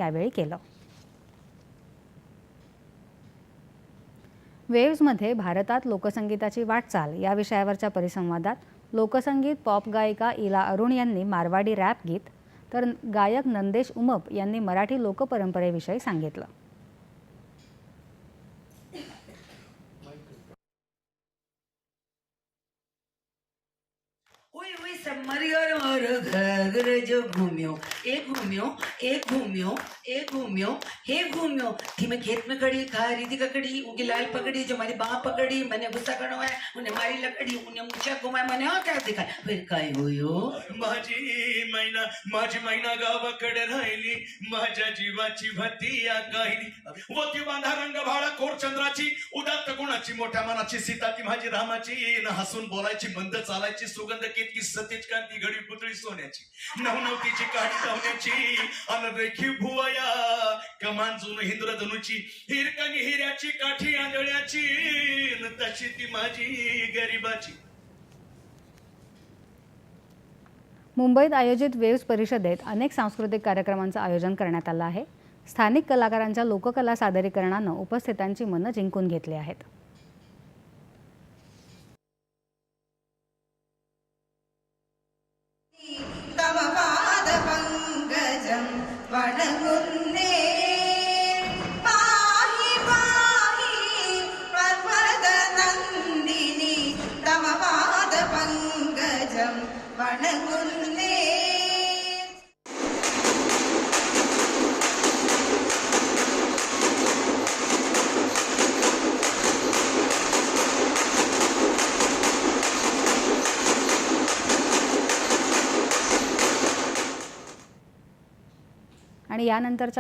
यावेळी केलं। वेव्हजमध्ये भारतात लोकसंगीताची वाटचाल या विषयावरच्या परिसंवादात लोकसंगीत पॉप गायिका इला अरुण यांनी मारवाडी रॅप गीत तर गायक नंदेश उमप यांनी मराठी लोकपरंपरेविषयी सांगितलं। मरियर और घर जो घूमियो एक घूमियो एक घूमियो एक घूमियो हे घूमियो थी मैं खेत में खड़ी खा रही थी ककड़ी उनकी लाल पकड़ी जो हमारी बाँ पकड़ी मैंने गुस्सा करना है उन्हें मारी लकड़ी उन्हें मुझे घुमाया मैंने हाँ क्या दिखा फिर काय होयो माझी मैना गावाकडे राहिली माझ्या जीवाची भती या गायली वती बांधा रंग भाळा कोर चंद्राची उदात्त गुणाची मोठ्या मनाची सीता ती माझी रामाची न हसून बोलायची मंद चालायची सुगंध केतकी सतेज कांती घडी पुतळी सोन्याची नवनवतीची काठी धावण्याची अनदेखी भुवया कमान जुन इंद्रधनुची हिरकणी हिऱ्याची काठी आंधळ्याची तशी ती माझी गरिबाची। मुंबईत आयोजित वेव्हज परिषदेत अनेक सांस्कृतिक कार्यक्रमांचं आयोजन करण्यात आलं आहे। स्थानिक कलाकारांच्या लोककला सादरीकरणानं उपस्थितांची मनं जिंकून घेतली आहेत। आणि यानंतरच्या